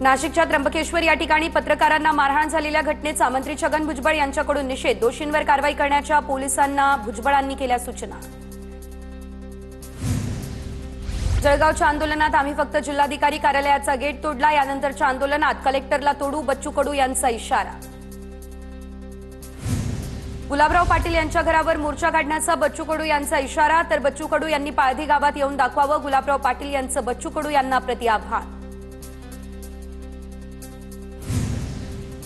नाशिकच्या त्र्यंबकेश्वर या ठिकाणी पत्रकारांना मारहाण झालेल्या घटनेचा मंत्री छगन भुजबळ यांच्याकडून निषेध। दोषींवर कारवाई करण्याच्या पोलिसांना भुजबळांनी केल्या सूचना। जळगावच्या आंदोलनात आम्ही फक्त जिल्हाधिकारी कार्यालयाचा गेट तोडला, यानंतरच्या आंदोलनात कलेक्टरला तोडू, बच्चू कडू यांचा इशारा। गुलाबराव पाटील यांच्या घरावर मोर्चा काढण्याचा बच्चू कडू यांचा इशारा, तर बच्चू कडू यांनी पाळधी गावात येऊन दाखवावं, गुलाबराव पाटील यांचं बच्चू कडू यांना प्रतिआव्हान।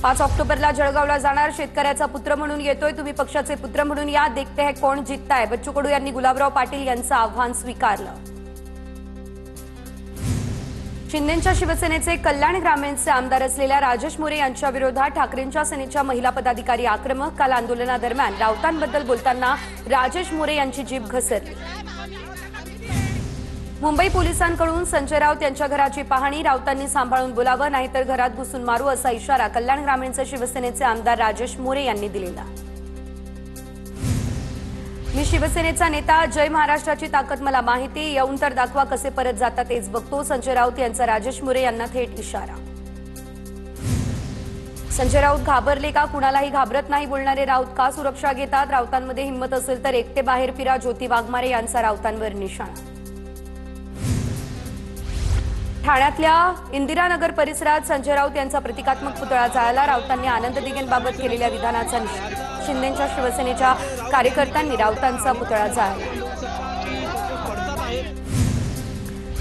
5 ऑक्टोबरला जळगावला जाणार, शेतकऱ्याचा पुत्र म्हणून येतोय, तुम्ही पक्षाचे पुत्र म्हणून या, देखते है कोण जिंकताय, बच्चू कडू यांनी गुलाबराव पाटील यांचं आव्हान स्वीकारलं। शिंदेंच्या शिवसेनेचे कल्याण ग्रामीणचे आमदार असलेल्या राजेश मोरे यांच्या विरोधात ठाकरेंच्या सेनेच्या महिला पदाधिकारी आक्रमक। काल आंदोलनादरम्यान राऊतांबद्दल बोलताना राजेश मोरे यांची जीभ घसरली। मुंबई पोलिसांकडून संजय राऊत यांच्या घराची पाहणी, राऊतांनी सांभाळून बोलावं नाहीतर घरात घुसून मारू असा इशारा कल्याण ग्रामीणचे शिवसेनेचे आमदार राजेश मोरे यांनी दिलेला। मी शिवसेनेचा नेता, जय महाराष्ट्राची ताकद मला माहिती, येऊन तर दाखवा कसे परत जातात तेच बघतो, संजय राऊत यांचा राजेश मोरे यांना थेट इशारा। संजय राऊत घाबरले का? कुणालाही घाबरत नाही बोलणारे राऊत का सुरक्षा घेतात? राऊतांमध्ये हिंमत असेल तर एकटे बाहेर फिरा, ज्योती वाघमारे यांचा राऊतांवर निशाणा। ठाण्यातल्या इंदिरानगर परिसरात संजय राऊत यांचा प्रतिकात्मक पुतळा जाळला, राऊतांनी आनंद दिघेंबाबत केलेल्या विधानाचा निषेध। शिंदेंच्या शिवसेनेच्या कार्यकर्त्यांनी राऊतांचा पुतळा जाळला।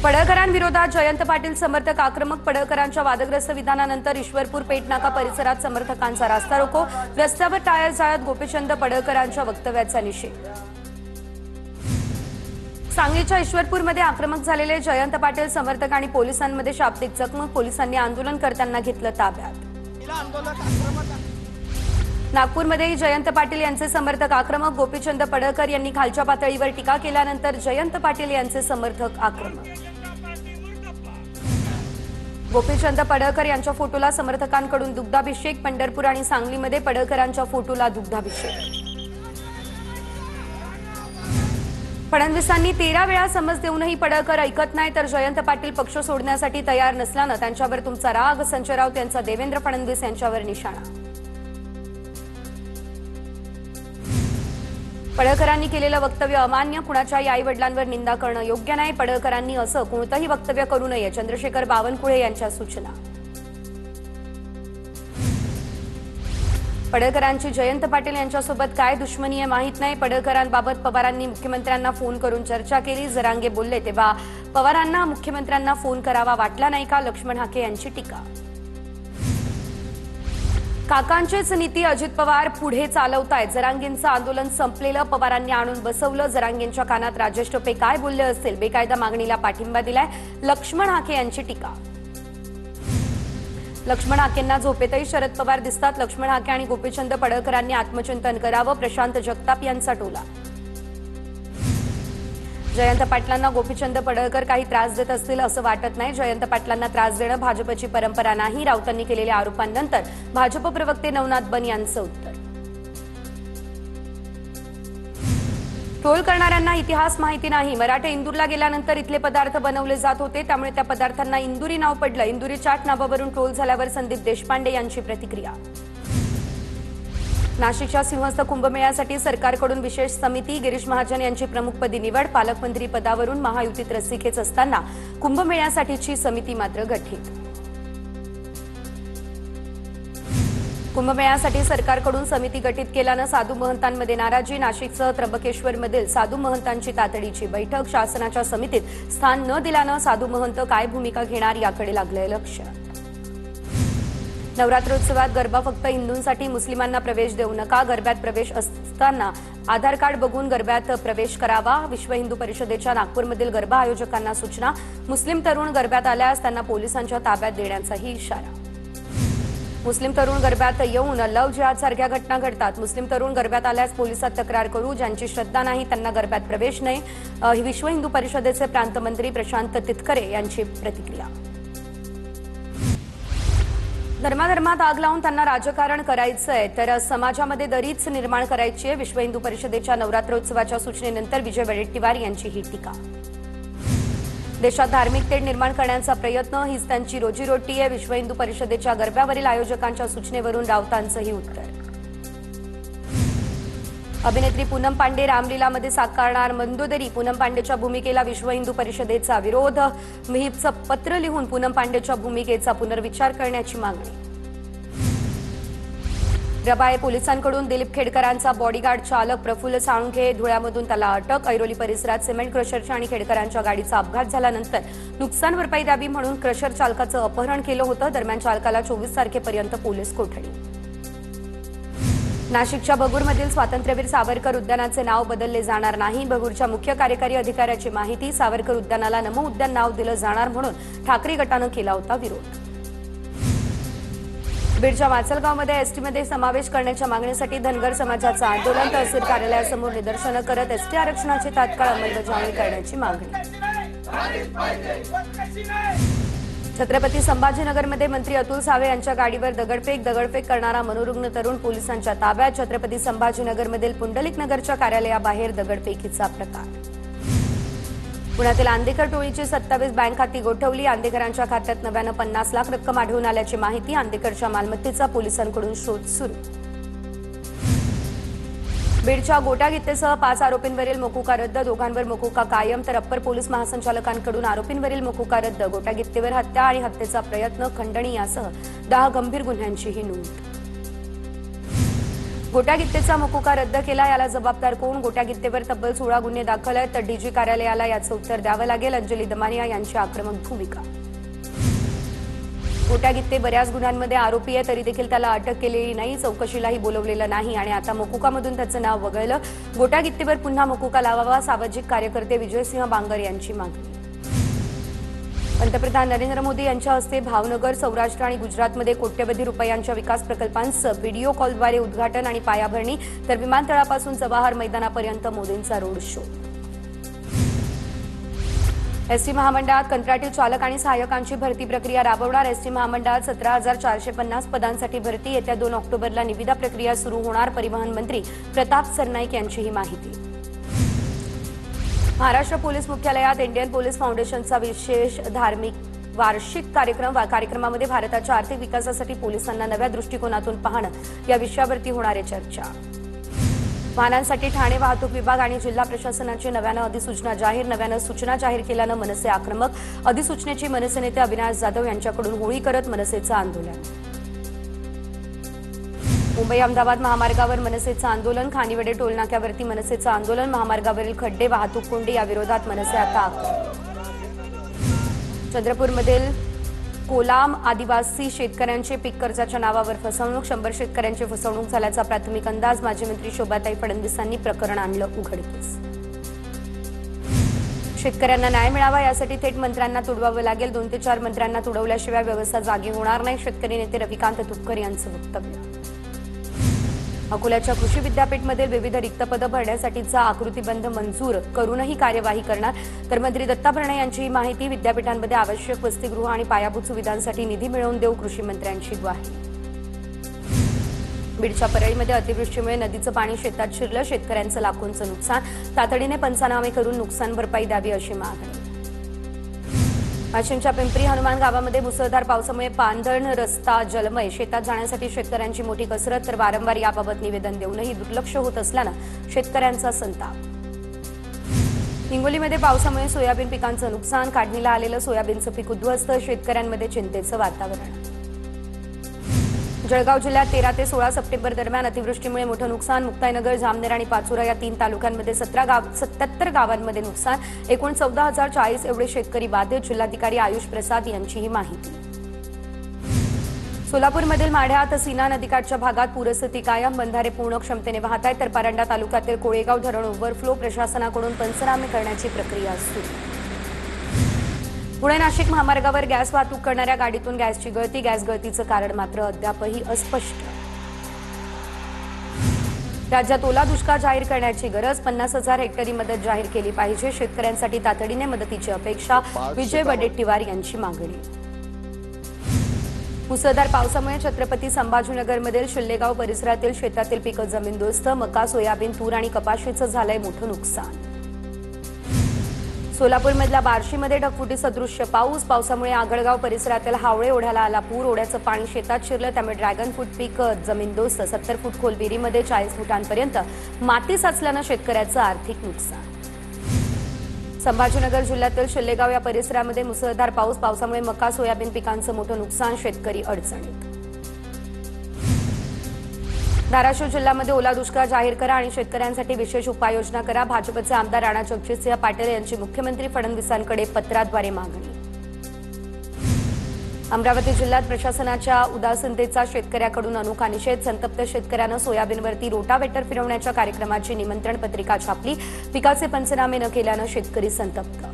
पडळकरांविरोधात जयंत पाटील समर्थक आक्रमक, पडळकरांच्या वादग्रस्त विधानानंतर ईश्वरपूर पेठनाका परिसरात समर्थकांचा रास्ता रोको, रस्त्यावर टायर जाळत गोपीचंद पडळकरांच्या वक्तव्याचा निषेध। सांगलीच्या ईश्वरपूरमध्ये आक्रमक झालेले जयंत पाटील समर्थक आणि पोलिसांमध्ये शाब्दिक चकमक, पोलिसांनी आंदोलनकर्त्यांना घेतलं ताब्यात। नागपूरमध्येही जयंत पाटील यांचे समर्थक आक्रमक, गोपीचंद पडळकर यांनी खालच्या पातळीवर टीका केल्यानंतर जयंत पाटील यांचे समर्थक आक्रमक। गोपीचंद पडळकर यांच्या फोटोला समर्थकांकडून दुग्धाभिषेक, पंढरपूर आणि सांगलीमध्ये पडळकरांच्या फोटोला दुग्धाभिषेक। फडणवीसांनी 13 वेळा समज देऊनही पडळकर ऐकत नाही, तर जयंत पाटील पक्ष सोडण्यासाठी तयार नसल्यानं त्यांच्यावर तुमचा राग, संजय राऊत यांचा देवेंद्र फडणवीस यांच्यावर निशाणा। पडळकरांनी केलेलं वक्तव्य अमान्य, कुणाच्याही आई-वडिलांवर निंदा करणं योग्य नाही, पडळकरांनी असं कोणतंही वक्तव्य करू नये, चंद्रशेखर बावनकुळे यांच्या सूचना। पडळकरांची जयंत पाटील यांच्यासोबत काय दुश्मनी आहे माहीत नाही, पडळकरांबाबत पवारांनी मुख्यमंत्र्यांना फोन करून चर्चा केली, जरांगे बोलले तेव्हा पवारांना मुख्यमंत्र्यांना फोन करावा वाटला नाही का, लक्ष्मण हाके यांची टीका। काकांचीच नीती अजित पवार पुढे चालवतायत, जरांगेंचं आंदोलन संपलेलं, पवारांनी आणून बसवलं, जरांगेंच्या कानात राजेश टोपे काय बोलले असेल, बेकायदा मागणीला पाठिंबा दिलाय, लक्ष्मण हाके यांची टीका। लक्ष्मण हाकेंना झोपेतही शरद पवार दिसतात, लक्ष्मण हाके आणि गोपीचंद पडळकरांनी आत्मचिंतन करावं, प्रशांत जगताप यांचा टोला। जयंत पाटलांना गोपीचंद पडळकर काही त्रास देत असतील असं वाटत नाही, जयंत पाटलांना त्रास देणं भाजपची परंपरा नाही, राऊतांनी केलेल्या आरोपांनंतर भाजप प्रवक्ते नवनाथ बन यांचं उत्तर। ट्रोल करणाऱ्यांना इतिहास माहिती नाही, मराठे इंदूरला गेल्यानंतर इथले पदार्थ बनवले जात होते, त्यामुळे त्या पदार्थांना इंदुरी नाव पडलं, इंदुरी चाट नावावरून ट्रोल झाल्यावर संदीप देशपांडे यांची प्रतिक्रिया। नाशिकच्या सिंहस्थ कुंभमेळ्यासाठी सरकारकडून विशेष समिती, गिरीश महाजन यांची प्रमुखपदी निवड, पालकमंत्री पदावरून महायुतीत रस्सीखेच असताना कुंभमेळ्यासाठीची समिती मात्र गठीत। कुंभमेळ्यासाठी सरकारकडून समिती गठीत केल्यानं साधू महंतांमध्ये नाराजी, नाशिकसह त्र्यंबकेश्वरमधील साधू महंतांची तातडीची बैठक, शासनाच्या समितीत स्थान न दिल्यानं साधू महंत काय भूमिका घेणार याकडे लागलंय लक्ष। नवरात्रोत्सवात गरबा फक्त हिंदूंसाठी, मुस्लिमांना प्रवेश देऊ नका, गरब्यात प्रवेश असताना आधार कार्ड बघून गरब्यात प्रवेश करावा, विश्व हिंदू परिषदेच्या नागपूरमधील गरबा आयोजकांना सूचना, मुस्लिम तरुण गरब्यात आल्यास त्यांना पोलिसांच्या ताब्यात देण्याचाही इशारा। मुस्लिम तरुण गरब्यात येऊन लव जिहाद सारख्या घटना घडतात, मुस्लिम तरुण गरब्यात आल्यास पोलिसात तक्रार करू, ज्यांची श्रद्धा नाही त्यांना गरब्यात प्रवेश नाही, विश्व हिंदू परिषदेचे प्रांतमंत्री प्रशांत तितकरे यांची प्रतिक्रिया। धर्माधर्मात आग लावून त्यांना राजकारण करायचंय, तर समाजामध्ये दरीच निर्माण करायची आहे, विश्व हिंदू परिषदेच्या नवरात्रोत्सवाच्या सूचनेनंतर विजय वडेट्टीवार यांची ही टीका। देशात धार्मिक तेढ निर्माण करण्याचा प्रयत्न हीच त्यांची रोजीरोटी आहे. विश्व हिंदू परिषदेच्या गरब्यावरील आयोजकांच्या सूचनेवरून राऊतांचंही उत्तर. अभिनेत्री पूनम पांडे रामलीलामध्ये साकारणार मंदोदरी. पूनम पांडेच्या भूमिकेला विश्व हिंदू परिषदेचा विरोध. विहिपचं पत्र लिहून पूनम पांडेच्या भूमिकेचा पुनर्विचार करण्याची मागणी. रबाळे पोलिसांकडून दिलीप खेडकरांचा बॉडीगार्ड चालक प्रफुल्ल साळुंखे धुळ्यामधून त्याला अटक. ऐरोली परिसरात सिमेंट क्रशरच्या आणि खेडकरांच्या गाडीचा अपघात झाल्यानंतर नुकसान भरपाई द्यावी म्हणून क्रशर चालकाचं अपहरण केलं होतं. दरम्यान चालकाला 24 तारखेपर्यंत पोलीस कोठडी. नाशिकच्या भगूरमधील स्वातंत्र्यवीर सावरकर उद्यानाचे नाव बदलले जाणार नाही. भगूरच्या मुख्य कार्यकारी अधिकाऱ्याची माहिती. सावरकर उद्यानाला नमो उद्यान नाव दिलं जाणार म्हणून ठाकरे गटानं केला होता विरोध. बीडच्या माचलगावमध्ये एसटीमध्ये समावेश करण्याच्या मागणीसाठी धनगर समाजाचं आंदोलन. तहसील कार्यालयासमोर निदर्शनं करत एसटी आरक्षणाची तात्काळ अंमलबजावणी करण्याची मागणी. छत्रपती संभाजीनगरमध्ये मंत्री अतुल सावे यांच्या गाडीवर दगडफेक करणारा मनोरुग्ण तरुण पोलिसांच्या ताब्यात. छत्रपती संभाजीनगरमधील पुंडलिक नगरच्या कार्यालयाबाहेर दगडफेकीचा प्रकार. पुण्यातील आंदेकर टोळीची 27 बँक खाती गोठवली. आंदेकरांच्या खात्यात नव्यानं 50 लाख रक्कम आढळून आल्याची माहिती. आंदेकरच्या मालमत्तेचा पोलिसांकडून शोध सुरू. बीडच्या गोटा गित्तेसह 5 आरोपींवरील मोकुका रद्द. दोघांवर मोकुका कायम तर अप्पर पोलीस महासंचालकांकडून आरोपींवरील मोकुका रद्द. गोटा गित्तेवर हत्या आणि हत्येचा प्रयत्न, खंडणी यासह 10 गंभीर गुन्ह्यांचीही नोंद. गोटा गित्तेचा मोकुका रद्द केला, याला जबाबदार कोण? गोटा गित्तेवर तब्बल 16 गुन्हे दाखल आहेत तर डीजी कार्यालयाला याचं उत्तर द्यावं लागेल. अंजली दमानिया यांची आक्रमक भूमिका. गोटा गित्ते बऱ्याच गुन्ह्यांमध्ये आरोपी आहे तरी देखील त्याला अटक केलेली नाही, चौकशीलाही बोलवलेलं नाही आणि आता मोकुकामधून त्याचं नाव वगळलं. गोटा गित्तेवर पुन्हा मोकुका लावावा, सामाजिक कार्यकर्ते विजयसिंह बांगर यांची मागणी. पंतप्रधान नरेंद्र मोदी यांच्या हस्ते भावनगर, सौराष्ट्र आणि गुजरातमध्ये कोट्यवधी रुपयांच्या विकास प्रकल्पांचं व्हिडिओ कॉलद्वारे उद्घाटन आणि पायाभरणी तर विमानतळापासून जवाहर मैदानापर्यंत मोदींचा रोड शो. एसटी महामंडळात कंत्राटी चालक आणि सहाय्यकांची भरती प्रक्रिया राबवणार. एसटी महामंडळात 17,450 पदांसाठी भरती. येत्या 2 ऑक्टोबरला निविदा प्रक्रिया सुरू होणार. परिवहन मंत्री प्रताप सरनाईक यांची ही माहिती. महाराष्ट्र पोलीस मुख्यालयात इंडियन पोलीस फाउंडेशनचा विशेष धार्मिक वार्षिक कार्यक्रमामध्ये भारताच्या आर्थिक विकासासाठी पोलिसांना नव्या दृष्टिकोनातून पाहणं या विषयावरती होणार आहे चर्चा. वाहनांसाठी ठाणे वाहतूक विभाग आणि जिल्हा प्रशासनाची नव्यानं अधिसूचना जाहीर. नव्यानं सूचना जाहीर केल्यानं मनसे आक्रमक. अधिसूचनेची मनसे नेते अविनाश जाधव यांच्याकडून होळी करत मनसेचं आंदोलन. मुंबई अहमदाबाद महामार्गावर मनसेचं आंदोलन. खानिवडे टोलनाक्यावरती मनसेचं आंदोलन. महामार्गावरील खड्डे, वाहतूक कोंडी या विरोधात मनसे आता चंद्रपूरमधील कोलाम आदिवासी शेतकऱ्यांचे पीक कर्जाच्या नावावर फसवणूक. 100 शेतकऱ्यांची फसवणूक झाल्याचा प्राथमिक अंदाज. माजी मंत्री शोभाताई फडणवीसांनी प्रकरण आणलं उघडकीस. शेतकऱ्यांना न्याय मिळावा यासाठी थेट मंत्र्यांना तुडवावं लागेल. 2 ते 4 मंत्र्यांना तुडवल्याशिवाय व्यवस्था जागी होणार नाही. शेतकरी नेते रविकांत तुपकर यांचं वक्तव्य. अकोल्याच्या कृषी विद्यापीठमधील विविध रिक्त पदं भरण्यासाठीचा आकृतीबंध मंजूर करूनही कार्यवाही करणार. तर मंत्री दत्ता भरणे यांची माहिती. विद्यापीठांमध्ये आवश्यक वसतिगृह आणि पायाभूत सुविधांसाठी निधी मिळवून देऊ, कृषी मंत्र्यांची ग्वाही. बीडच्या परळीमध्ये अतिवृष्टीमुळे नदीचं पाणी शेतात शिरलं. शेतकऱ्यांचं लाखोंचं नुकसान. तातडीने पंचनामे करून नुकसान भरपाई द्यावी अशी मागणी. वाशिमच्या पिंपरी हनुमान गावामध्ये मुसळधार पावसामुळे पांधरण रस्ता जलमय. शेतात जाण्यासाठी शेतकऱ्यांची मोठी कसरत तर वारंवार याबाबत निवेदन देऊनही दुर्लक्ष होत असल्यानं शेतकऱ्यांचा संताप. हिंगोलीमध्ये पावसामुळे सोयाबीन पिकांचं नुकसान. काढणीला आलेलं सोयाबीनचं पीक उद्ध्वस्त. शेतकऱ्यांमध्ये चिंतेचं वातावरण. जळगाव जिल्ह्यात 13 ते 16 सप्टेंबर दरम्यान अतिवृष्टीमुळे मोठं नुकसान. मुक्ताईनगर, जामनेर आणि पाचोरा या 3 तालुक्यांमध्ये 77 गावांमध्ये नुकसान. एकूण 14,040 एवढे शेतकरी बाधित. जिल्हाधिकारी आयुष प्रसाद यांची ही माहिती. सोलापूरमधील माढ्यात सीना नदीकाठच्या भागात पूरस्थिती कायम. बंधारे पूर्ण क्षमतेने वाहत आहेत तर परंडा तालुक्यातील कोळेगाव धरण ओव्हरफ्लो. प्रशासनाकडून पंचनामे करण्याची प्रक्रिया सुरू. पुणे नाशिक महामार्गावर गॅस वाहतूक करणाऱ्या गाडीतून गॅसची गळती. गॅस गळतीचं कारण मात्र अद्यापही अस्पष्ट. राज्यात ओला दुष्काळ जाहीर करण्याची गरज. 50,000 हेक्टरी मदत जाहीर केली पाहिजे. शेतकऱ्यांसाठी तातडीने मदतीची अपेक्षा. विजय वडेट्टीवार यांची मागणी. मुसळधार पावसामुळे छत्रपती संभाजीनगरमधील शिल्लेगाव परिसरातील शेतातील पिकं जमीनदोस्त. मका, सोयाबीन, तूर आणि कपाशीचं झालंय मोठं नुकसान. सोलापूरमधल्या बार्शीमध्ये ढगफुटी सदृश्य पावसामुळे आगळगाव परिसरातील हावळे ओढ्याला आला पूर। ओढ्याचं पाणी शेतात शिरलं, त्यामुळे ड्रॅगन फ्रूट पीक जमीनदोस्त। 70 फूट खोल विहिरीमध्ये 40 फुटांपर्यंत माती साचल्यानं शेतकऱ्याचं आर्थिक नुकसान। संभाजीनगर जिल्ह्यातील शिल्लेगाव या परिसरामध्ये मुसळधार पावसामुळे मका सोयाबीन पिकांचं मोठं नुकसान, शेतकरी अडचणीत। धाराशिव जिल्ह्यामध्ये ओला दुष्काळ जाहीर करा आणि शेतकऱ्यांसाठी विशेष उपाययोजना करा। भाजपचे आमदार राणा जगजितसिंह पाटील यांची मुख्यमंत्री फडणवीसांकडे पत्राद्वारे मागणी। अमरावती जिल्ह्यात प्रशासनाच्या उदासीनतेचा शेतकऱ्याकडून अनोखा निषेध। संतप्त शेतकऱ्यानं सोयाबीनवरती रोटावेटर फिरवण्याच्या कार्यक्रमाची निमंत्रण पत्रिका छापली। पिकाचे पंचनामे न केल्यानं शेतकरी संतप्त।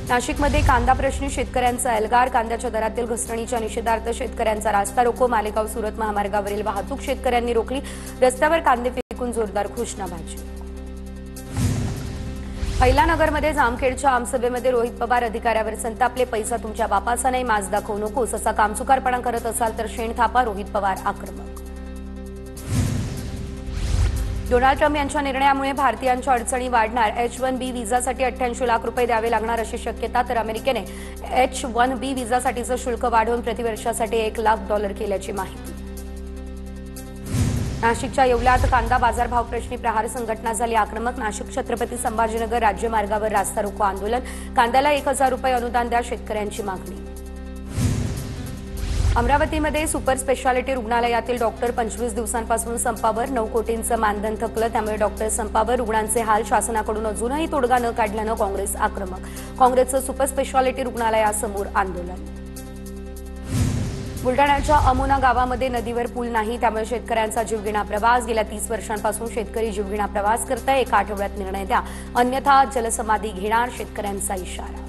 नाशिकमध्ये कांदा प्रश्नी शेतकऱ्यांचा एल्गार। कांद्याच्या दरातील घसरणीच्या निषेधार्थ शेतकऱ्यांचा रास्ता रोको। मालेगाव सुरत महामार्गावरील वाहतूक शेतकऱ्यांनी रोखली। रस्त्यावर कांदे फेकून जोरदार घोषणाबाजी। हैलानगरमध्ये जामखेडच्या आमसभेमध्ये रोहित पवार अधिकाऱ्यावर संतापले। पैसा तुमच्या बापाचा नाही, माज दाखवू नकोस, असा कामचुकारपणा करत असाल तर शेण थापा। रोहित पवार आक्रमक। डोनाल्ड ट्रम्प यांच्या निर्णयामुळे भारतीयांच्या अडचणी वाढणार। H-1B व्हिसासाठी 88 लाख रुपये द्यावे लागणार अशी शक्यता। तर अमेरिकेने H-1B व्हिसासाठीचं शुल्क वाढवून प्रतिवर्षासाठी $1 लाख केल्याची माहिती। नाशिकच्या येवल्यात कांदा बाजारभाव प्रश्नी प्रहार संघटना झाली आक्रमक। नाशिक छत्रपती संभाजीनगर राज्यमार्गावर रास्ता रोको आंदोलन। कांद्याला 1000 रुपये अनुदान द्या, शेतकऱ्यांची मागणी। अमरावतीमध्ये सुपर स्पेशालिटी रुग्णालयातील डॉक्टर 25 दिवसांपासून संपावर। 9 कोटींचं मानधन थकलं, त्यामुळे डॉक्टर संपावर। रुग्णांचे हाल, शासनाकडून अजूनही तोडगा न काढल्यानं काँग्रेस आक्रमक। काँग्रेसचं सुपर स्पेशालिटी रुग्णालयासमोर आंदोलन। बुलढाण्याच्या अमोना गावामध्ये नदीवर पूल नाही, त्यामुळे शेतकऱ्यांचा जीवघेणा प्रवास। गेल्या 30 वर्षांपासून शेतकरी जीवघेणा प्रवास करताय। 1 आठवड्यात निर्णय द्या, अन्यथा जलसमाधी घेणार, शेतकऱ्यांचा इशारा।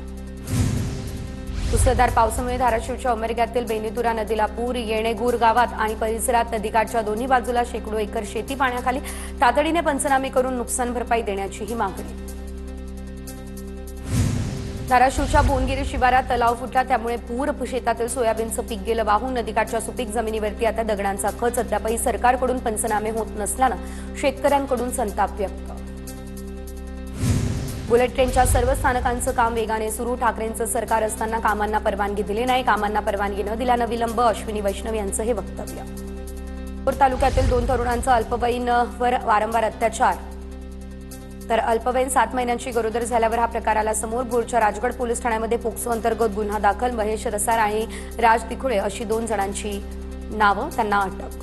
मुसळधार पावसामुळे धाराशिवच्या उमरग्यातील बेनीतुरा नदीला पूर। येणेगूर गावात आणि परिसरात नदीकाठच्या दोन्ही बाजूला शेकडो एकर शेती पाण्याखाली। तातडीने पंचनामे करून नुकसान भरपाई देण्याचीही मागणी। धाराशिवच्या बोनगिरी शिवारात तलाव फुटला, त्यामुळे पूर। शेतातील सोयाबीनचं पीक गेलं वाहून। नदीकाठच्या सुपीक जमिनीवरती आता दगडांचा खच। अद्यापही सरकारकडून पंचनामे होत नसल्यानं शेतकऱ्यांकडून संताप व्यक्त। बुलेट ट्रेनच्या सर्व स्थानकांचं काम वेगाने सुरू। ठाकरेंचं सरकार असताना कामांना परवानगी दिली नाही, कामांना परवानगी न दिल्यानं विलंब। अश्विनी वैष्णव यांचं हे वक्तव्य। भोर तालुक्यातील 2 तरुणांचा अल्पवयीनवर वारंवार अत्याचार। तर अल्पवयीन 7 महिन्यांची गरोदर झाल्यावर हा प्रकार आला समोर। भोरच्या राजगड पोलीस ठाण्यामध्ये पोक्सो अंतर्गत गुन्हा दाखल। महेश रसार आणि राज तिखुळे अशी 2 जणांची नावं, त्यांना अटक।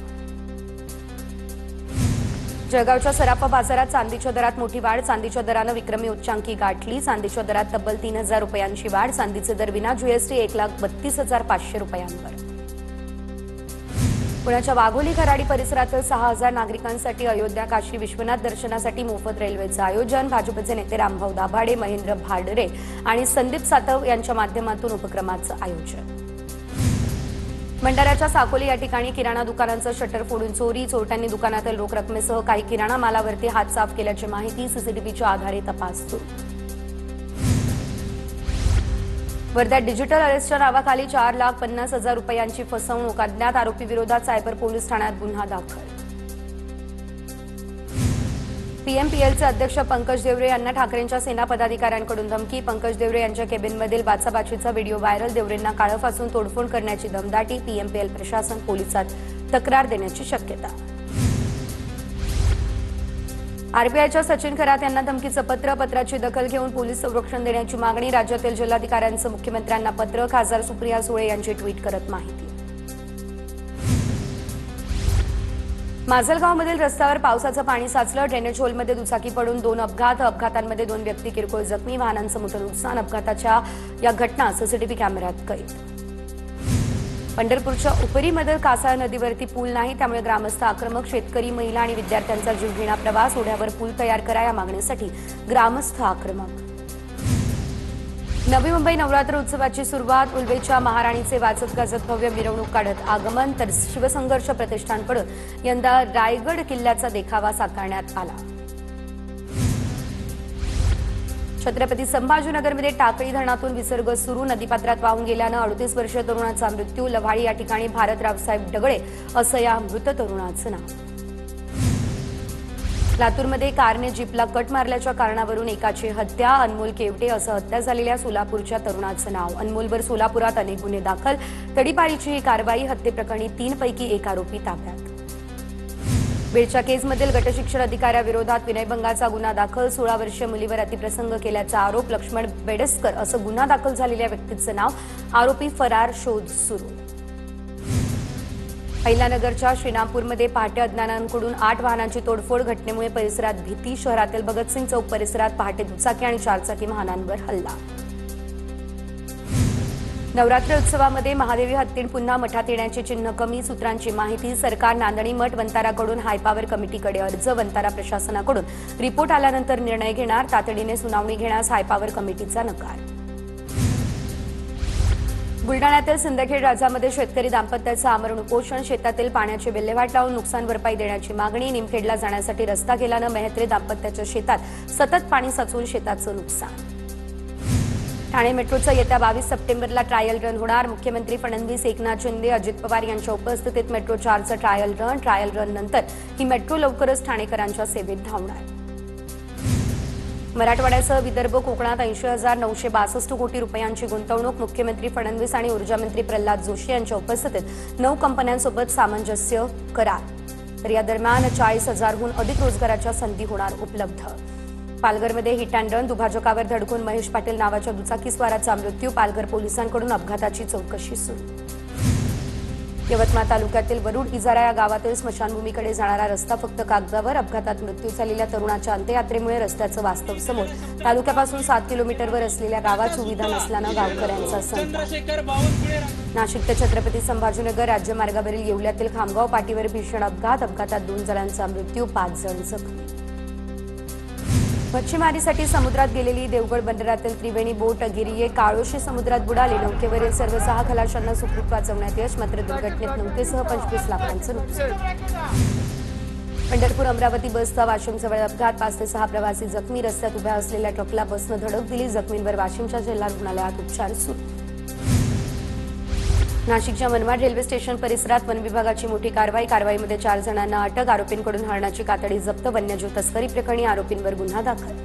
जळगावच्या सराफा बाजारात चांदीच्या दरात मोठी वाढ। चांदीच्या दरानं विक्रमी उच्चांकी गाठली। चांदीच्या दरात तब्बल 3000 रुपयांची वाढ। चांदीचे दर विना जीएसटी 1,32,500 रुपयांवर। पुण्याच्या वाघोली खराडी परिसरातील 6000 नागरिकांसाठी अयोध्या काशी विश्वनाथ दर्शनासाठी मोफत रेल्वेचं आयोजन। भाजपचे नेते रामभाऊ दाभाडे, महेंद्र भाडरे आणि संदीप सातव यांच्या माध्यमातून उपक्रमाचं आयोजन। भंडाऱ्याच्या साकोली या ठिकाणी किराणा दुकानांचं शटर फोडून चोरी। चोरट्यांनी दुकानातील रोख रकमेसह काही किराणा मालावरती हात साफ केल्याची माहिती। सीसीटीव्हीच्या आधारे तपास सुरू। वर्ध्यात डिजिटल अरेस्टच्या नावाखाली 4,50,000 रुपयांची फसवणूक। अज्ञात आरोपी विरोधात सायबर पोलीस ठाण्यात गुन्हा दाखल। पीएमपीएलचे अध्यक्ष पंकज देवरे यांना ठाकरेंच्या सेना पदाधिकाऱ्यांकडून धमकी। पंकज देवरे यांच्या केबिनमधील बाचाबाचीचा व्हिडिओ व्हायरल। देवरेंना काळं फासून तोडफोड करण्याची दमदाटी। पीएमपीएल प्रशासन पोलिसात तक्रार देण्याची शक्यता। आरबीआयच्या सचिन खरात यांना धमकीचं पत्र। पत्राची दखल घेऊन पोलीस संरक्षण देण्याची मागणी। राज्यातील जिल्हाधिकाऱ्यांचं मुख्यमंत्र्यांना पत्र। खासदार सुप्रिया सुळे यांची ट्विट करत माहिती। माजलगावमधील रस्त्यावर पावसाचं पाणी साचलं। ड्रेनेज होलमध्ये दुचाकी पडून 2 अपघात। अपघातांमध्ये 2 व्यक्ती किरकोळ जखमी। वाहनांचं मोठं नुकसान। अपघाताच्या या घटना सीसीटीव्ही कॅमेऱ्यात कैद। पंढरपूरच्या उपरीमधील कासाळ नदीवरती पूल नाही, त्यामुळे ग्रामस्थ आक्रमक। शेतकरी, महिला आणि विद्यार्थ्यांचा जीवघेणा प्रवास। ओढ्यावर पूल तयार करा या मागणीसाठी ग्रामस्थ आक्रमक। नवी मुंबई नवरात्र उत्सवाची सुरुवात। उल्वेच्या महाराणीचे वाजत गाजत भव्य मिरवणूक काढत आगमन। तर शिवसंघर्ष प्रतिष्ठानकडून यंदा रायगड किल्ल्याचा देखावा साकारण्यात आला। छत्रपती संभाजीनगरमध्ये टाकळी धरणातून विसर्ग सुरू। नदीपात्रात वाहून गेल्यानं 38 वर्षीय तरुणाचा मृत्यू। लव्हाळी या ठिकाणी भारत रावसाहेब डगळे असं या मृत तरुणाचं नाव। लातूरमध्ये कारने जीपला कट मारल्याच्या कारणावरून एकाची हत्या. अनमोल केवटे असं हत्या झालेल्या सोलापूरच्या तरुणाचं नाव. अनमोलवर सोलापुरात अनेक गुन्हे दाखल. तडीपारीची ही कारवाई. हत्येप्रकरणी 3 पैकी 1 आरोपी ताब्यात. बीडच्या केसमधील गटशिक्षण अधिकाऱ्याविरोधात विनयभंगाचा गुन्हा दाखल. 16 वर्षीय मुलीवर अतिप्रसंग केल्याचा आरोप. लक्ष्मण बेडसकर असं गुन्हा दाखल झालेल्या व्यक्तीचं नाव. आरोपी फरार. शोध सुरू. अहिल्यानगरच्या श्रीरामपूरमध्ये पहाटे अज्ञानांकडून 8 वाहनांची तोडफोड. घटनेमुळे परिसरात भीती. शहरातील भगतसिंग चौक परिसरात पहाटे दुचाकी आणि 4 चाकी वाहनांवर हल्ला. नवरात्र उत्सवामध्ये महादेवी हत्तीण पुन्हा मठात येण्याची चिन्ह कमी. सूत्रांची माहिती. सरकार नांदणी मठ वंताराकडून हायपावर कमिटीकडे अर्ज. वंतारा प्रशासनाकडून रिपोर्ट आल्यानंतर निर्णय घेणार. तातडीने सुनावणी घेण्यास हायपावर कमिटीचा नकार. बुलडाण्यातील सिंदखेड राजामध्ये शेतकरी दाम्पत्याचं आमरण उपोषण. शेतातील पाण्याची विल्हेवाट लावून नुकसान भरपाई देण्याची मागणी. निमखेडला जाण्यासाठी रस्ता गेल्यानं मेहत्रे दाम्पत्याच्या शेतात सतत पाणी साचून शेताचं नुकसान. ठाणे मेट्रोचं येत्या 22 सप्टेंबरला ट्रायल रन होणार. मुख्यमंत्री फडणवीस, एकनाथ शिंदे, अजित पवार यांच्या उपस्थितीत मेट्रो 4चं ट्रायल रन. ट्रायल रन नंतर ही मेट्रो लवकरच ठाणेकरांच्या सेवेत धावणार. मराठवाड्यासह विदर्भ कोकणात 80,962 कोटी रुपयांची गुंतवणूक. मुख्यमंत्री फडणवीस आणि ऊर्जामंत्री प्रल्हाद जोशी यांच्या उपस्थितीत 9 कंपन्यांसोबत सामंजस्य करार. तर या दरम्यान 40,000हून अधिक रोजगाराच्या संधी होणार उपलब्ध. पालघरमध्ये हिट अँड रन. दुभाजकावर धडकून महेश पाटील नावाच्या दुचाकीस्वाराचा मृत्यू. पालघर पोलिसांकडून अपघाताची चौकशी सुरू. यवतमाळ तालुक्यातील वरुड इजारा या गावातील स्मशानभूमीकडे जाणारा रस्ता फक्त कागदावर. अपघातात मृत्यू झालेल्या तरुणाच्या अंत्ययात्रेमुळे रस्त्याचं वास्तव समोर. तालुक्यापासून 7 किलोमीटरवर असलेल्या गावात सुविधा नसल्यानं गावकऱ्यांचा संताप. नाशिक ते छत्रपती संभाजीनगर राज्यमार्गावरील येवल्यातील खामगाव पाटीवर भीषण अपघात. अपघातात 2 जणांचा मृत्यू, 5 जण जखमी. मच्छीमारीसाठी समुद्रात गेलेली देवगड बंदरातील त्रिवेणी बोट गिरिये काळोशी समुद्रात बुडाली. नौकेवरील सर्व 6 खलाशांना सुखरूप वाचवण्यात यश. मात्र दुर्घटनेत नौकेसह 25 लाखांचं नुकसान. पंढरपूर अमरावती बसचा वाशिमजवळ अपघात. 5 ते 6 प्रवासी जखमी. रस्त्यात उभ्या असलेल्या ट्रकला बसनं धडक दिली. जखमींवर वाशिमच्या जिल्हा रुग्णालयात उपचार सुरू. नाशिकच्या मनमाड रेल्वे स्टेशन परिसरात वन विभागाची मोठी कारवाई. कारवाईमध्ये 4 जणांना अटक. आरोपींकडून हरणाची कातडी जप्त. वन्यजीव तस्करी प्रकरणी आरोपींवर गुन्हा दाखल.